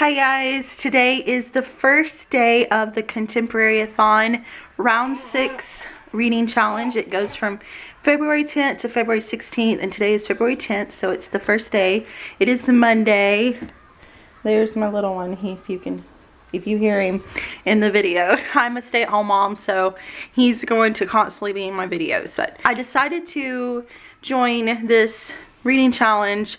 Hi guys, today is the first day of the Contemporary-athon round 6 reading challenge. It goes from February 10th to February 16th, and today is February 10th, so it's the first day. It is Monday. There's my little one, if you hear him in the video. I'm a stay-at-home mom, so he's going to constantly be in my videos. But I decided to join this reading challenge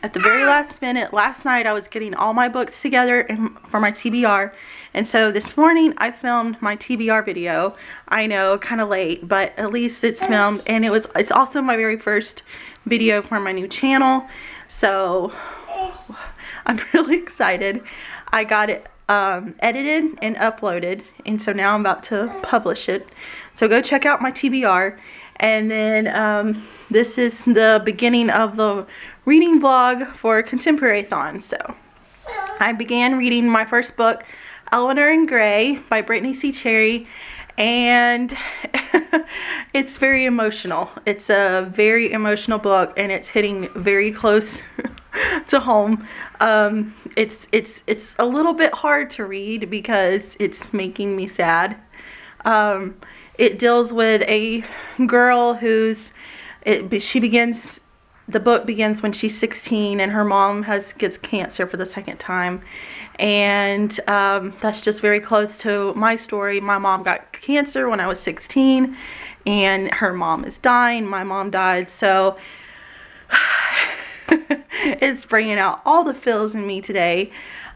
at the very last minute. Last night I was getting all my books together for my TBR, and so this morning I filmed my TBR video. I know, kind of late, but at least it's filmed, and it's also my very first video for my new channel, so I'm really excited. I got it edited and uploaded, and so now I'm about to publish it. So go check out my TBR, and then this is the beginning of the reading vlog for Contemporary-athon. So I began reading my first book, Eleanor in Gray by Brittany C. Cherry, and it's very emotional. It's a very emotional book, and it's hitting very close to home. It's a little bit hard to read because it's making me sad. It deals with a girl the book begins when she's 16, and her mom gets cancer for the second time, and that's just very close to my story. My mom got cancer when I was 16, and her mom is dying. My mom died, so it's bringing out all the feels in me today.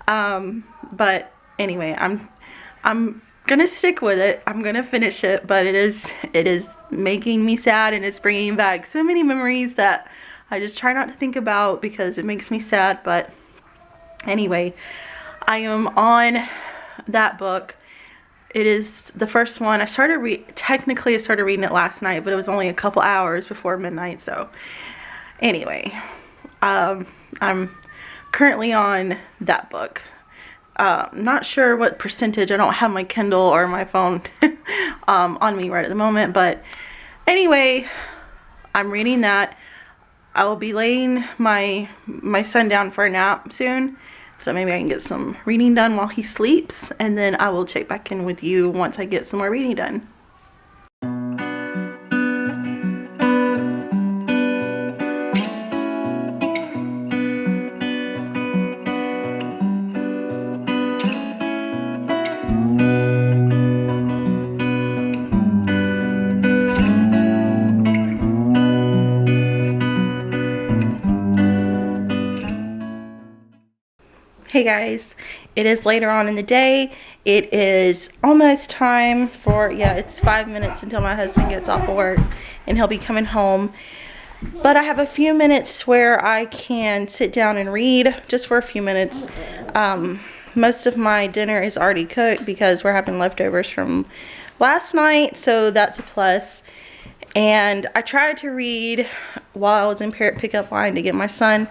But anyway, I'm gonna stick with it. I'm gonna finish it, but it is making me sad, and it's bringing back so many memories that I just try not to think about because it makes me sad. But anyway, I am on that book. It is the first one. Technically I started reading it last night, but it was only a couple hours before midnight. So anyway, I'm currently on that book. Not sure what percentage. I don't have my Kindle or my phone on me right at the moment, but anyway, I'm reading that. I will be laying my son down for a nap soon, so maybe I can get some reading done while he sleeps, and then I will check back in with you once I get some more reading done. Hey guys, it is later on in the day. It is almost time for, it's 5 minutes until my husband gets off of work and he'll be coming home. But I have a few minutes where I can sit down and read, just for a few minutes. Most of my dinner is already cooked because we're having leftovers from last night, so that's a plus. And I tried to read while I was in parent pickup line to get my son,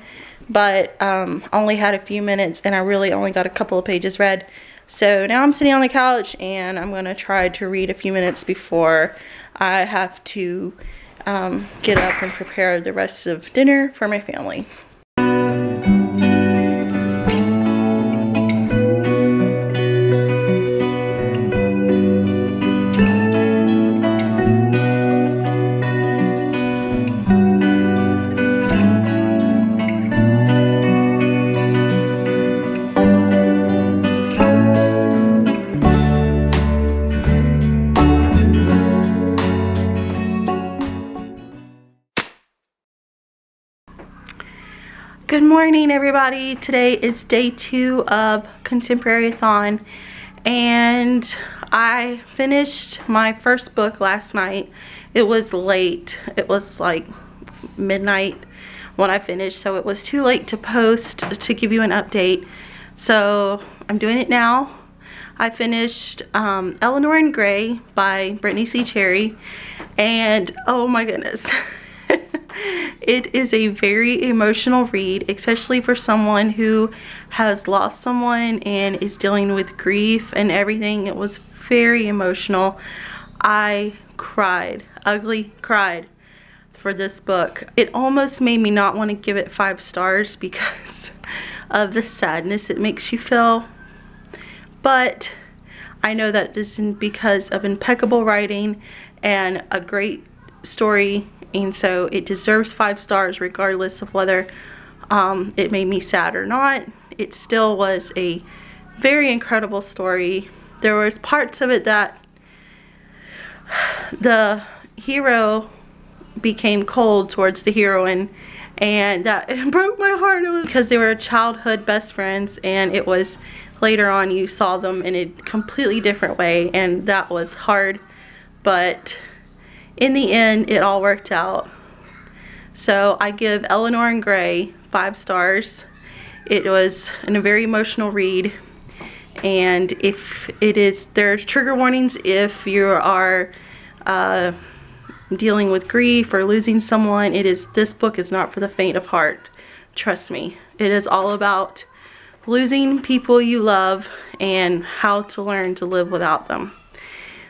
but only had a few minutes, and I really only got a couple of pages read. So now I'm sitting on the couch, and I'm going to try to read a few minutes before I have to get up and prepare the rest of dinner for my family. Good morning, everybody. Today is day 2 of Contemporary-athon, and I finished my first book last night. It was late. It was like midnight when I finished, so it was too late to post to give you an update. So I'm doing it now. I finished Eleanor in Gray by Brittany C. Cherry, and oh my goodness. It is a very emotional read, especially for someone who has lost someone and is dealing with grief and everything. It was very emotional. I cried, ugly cried for this book. It almost made me not want to give it 5 stars because of the sadness it makes you feel. But I know that this is because of impeccable writing and a great story, and so it deserves 5 stars regardless of whether it made me sad or not. It still was a very incredible story. There was parts of it that the hero became cold towards the heroine, and that it broke my heart. It was because they were childhood best friends, and it was later on you saw them in a completely different way, and that was hard, but in the end it all worked out. So I give Eleanor and Gray 5 stars. It was a very emotional read, and if it is, there's trigger warnings if you are dealing with grief or losing someone. This book is not for the faint of heart. Trust me. It is all about losing people you love and how to learn to live without them.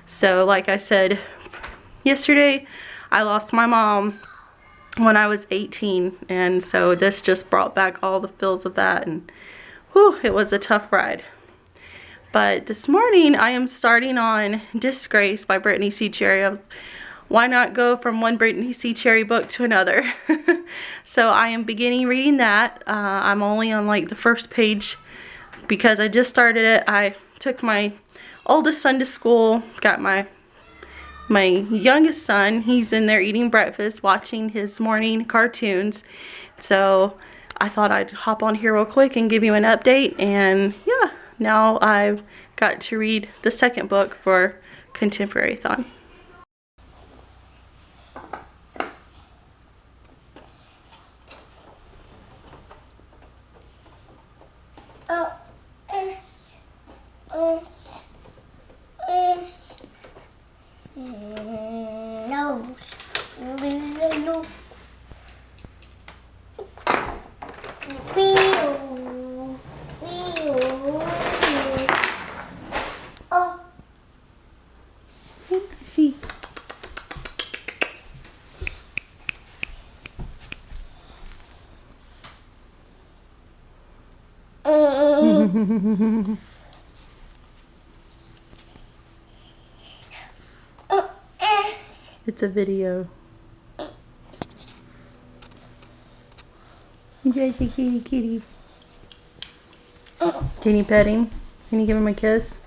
So like I said yesterday, I lost my mom when I was 18, and so this just brought back all the feels of that, and whew, it was a tough ride. But this morning I am starting on Disgrace by Brittany C. Cherry. Why not go from one Brittany C. Cherry book to another? So I am beginning reading that. I'm only on like the first page because I just started it. I took my oldest son to school, got my youngest son, he's in there eating breakfast, watching his morning cartoons. So I thought I'd hop on here real quick and give you an update. And yeah, now I've got to read the second book for Contemporary-athon. It's a video. You guys the kitty. Can you pet him? Can you give him a kiss?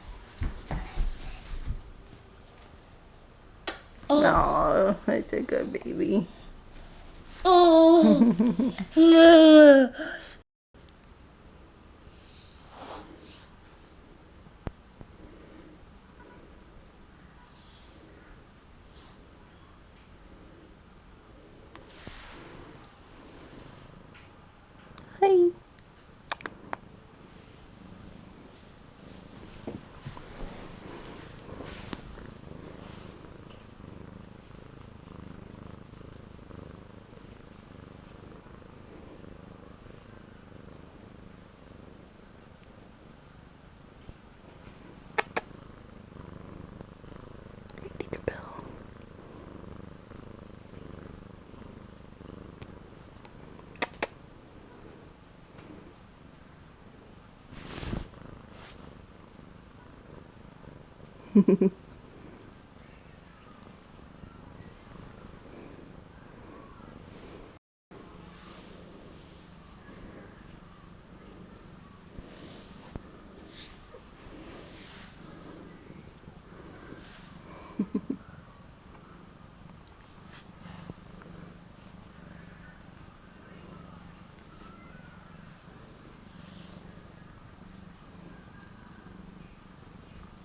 Oh, it's a good baby. Hi.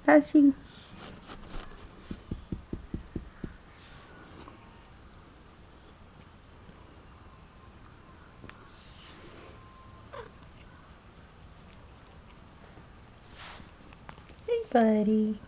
Passing. Hey, buddy.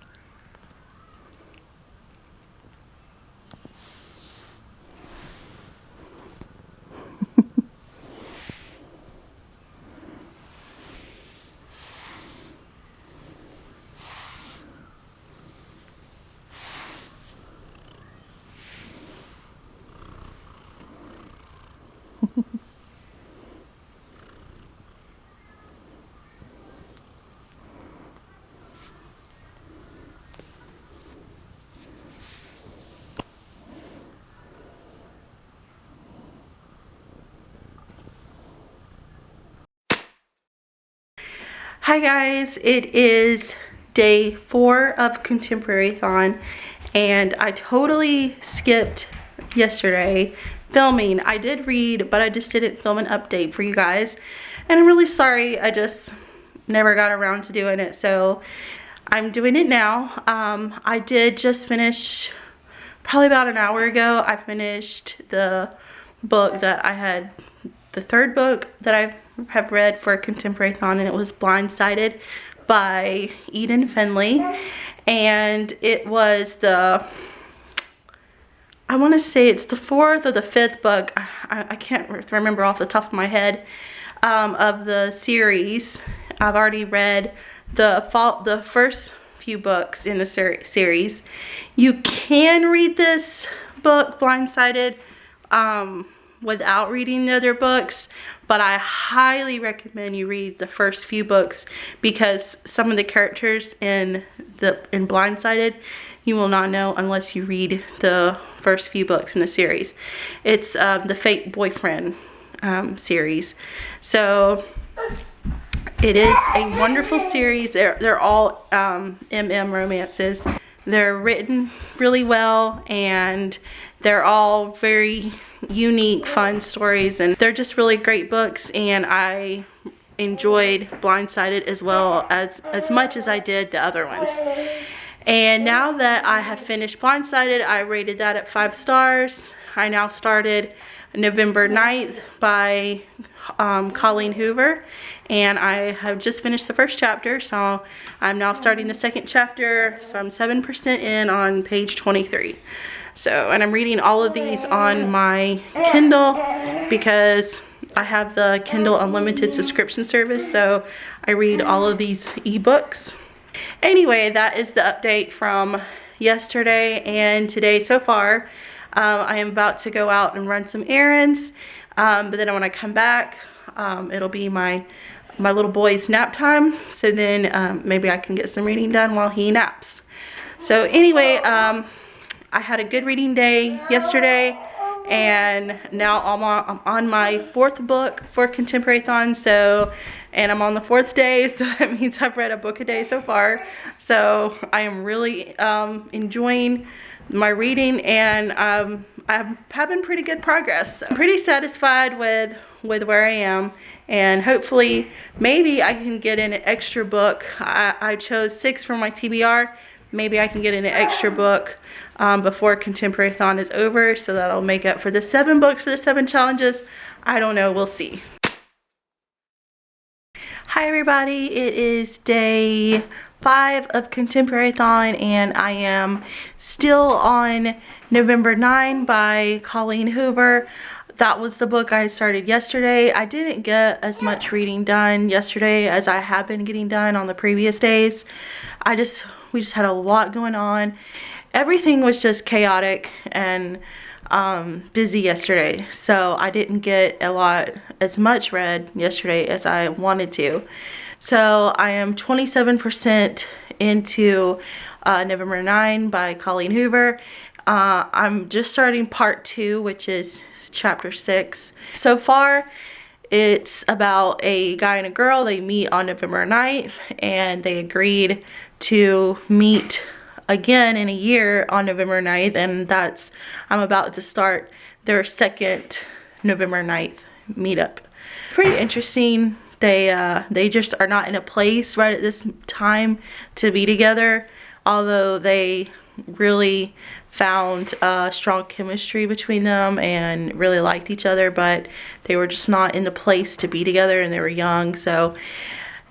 Hi guys, it is day 4 of Contemporary-athon, and I totally skipped yesterday filming. I did read, but I just didn't film an update for you guys, and I'm really sorry. I just never got around to doing it, so I'm doing it now. I did just finish, probably about an hour ago, I finished the book that I had, the third book that I have read for Contemporary-athon, and it was Blindsided by Eden Finley. And it was the, I want to say it's the 4th or the 5th book, I can't remember off the top of my head, of the series. I've already read the first few books in the series. You can read this book, Blindsided, without reading the other books, but I highly recommend you read the first few books, because some of the characters in Blindsided you will not know unless you read the first few books in the series. It's the Fake Boyfriend series. So it is a wonderful series. They're all MM romances. They're written really well, and they're all very unique, fun stories, and they're just really great books, and I enjoyed Blindsided as well as much as I did the other ones. And now that I have finished Blindsided, I rated that at 5 stars. I now started November 9th by Colleen Hoover, and I have just finished the first chapter, so I'm now starting the second chapter, so I'm 7% in on page 23. So, and I'm reading all of these on my Kindle because I have the Kindle Unlimited subscription service, so I read all of these ebooks. Anyway, that is the update from yesterday and today so far. I am about to go out and run some errands, but then when I come back, it'll be my little boy's nap time, so then maybe I can get some reading done while he naps. So anyway, I had a good reading day yesterday, and now I'm on my 4th book for Contemporary-athon, so, and I'm on the 4th day, so that means I've read a book a day so far. So I am really enjoying my reading, and I'm having pretty good progress. I'm pretty satisfied with where I am, and hopefully maybe I can get in an extra book. I chose 6 for my TBR. Maybe I can get in an extra book before Contemporary-athon is over, so that'll make up for the 7 books for the 7 challenges. I don't know, we'll see. Hi everybody, it is day 5 of Contemporary-athon, and I am still on November 9 by Colleen Hoover. That was the book I started yesterday. I didn't get as much reading done yesterday as I have been getting done on the previous days. We just had a lot going on. Everything was just chaotic and busy yesterday, so I didn't get as much read yesterday as I wanted to. So I am 27% into November 9 by Colleen Hoover. I'm just starting part 2, which is chapter 6. So far, it's about a guy and a girl. They meet on November 9th, and they agreed to meet again in a year on November 9th, and I'm about to start their second November 9th meetup. Pretty interesting. They just are not in a place right at this time to be together, although they really found strong chemistry between them and really liked each other, but they were just not in the place to be together, and they were young, so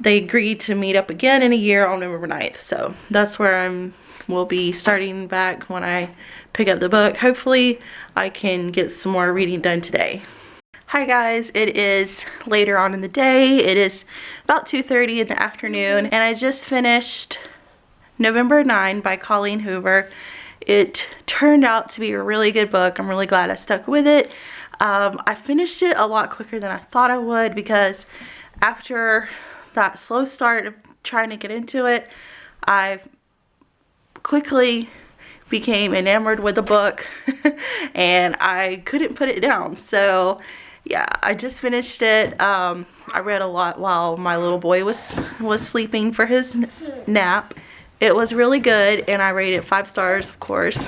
they agreed to meet up again in a year on November 9th. So that's where we'll be starting back when I pick up the book. Hopefully I can get some more reading done today. Hi guys, it is later on in the day. It is about 2:30 in the afternoon, and I just finished November 9 by Colleen Hoover. It turned out to be a really good book. I'm really glad I stuck with it. I finished it a lot quicker than I thought I would, because after that slow start of trying to get into it, I quickly became enamored with the book and I couldn't put it down. So yeah, I just finished it. I read a lot while my little boy was sleeping for his nap. It was really good, and I rated it 5 stars, of course.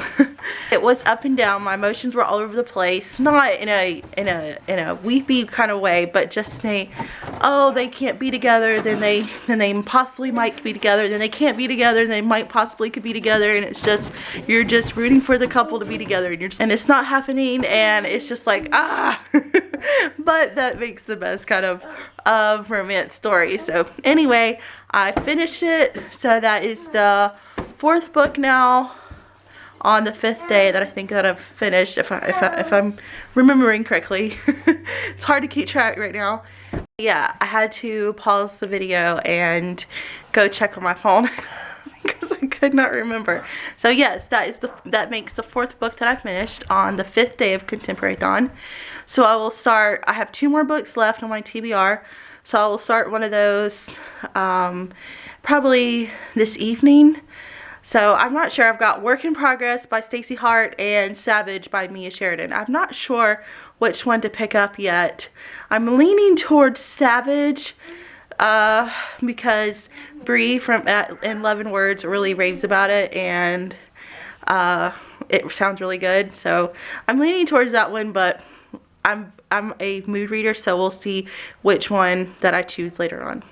It was up and down. My emotions were all over the place, not in a weepy kind of way, but just say, oh, they can't be together, then they possibly might be together, then they can't be together, and they might possibly could be together, and it's just, you're just rooting for the couple to be together, and and it's not happening, and it's just like, ah. But that makes the best kind of romance story. So anyway, I finished it. So that is the 4th book now, on the 5th day that I think that I've finished, if I'm remembering correctly. It's hard to keep track right now. Yeah, I had to pause the video and go check on my phone because I could not remember. So yes, that makes the 4th book that I finished on the 5th day of Contemporary-athon. So I will start, I have 2 more books left on my TBR, so I will start one of those probably this evening. So I'm not sure. I've got Work in Progress by Stacey Hart and Savage by Mia Sheridan. I'm not sure which one to pick up yet. I'm leaning towards Savage because Bree from in 11 Words really raves about it, and it sounds really good. So I'm leaning towards that one, but I'm a mood reader, so we'll see which one that I choose later on.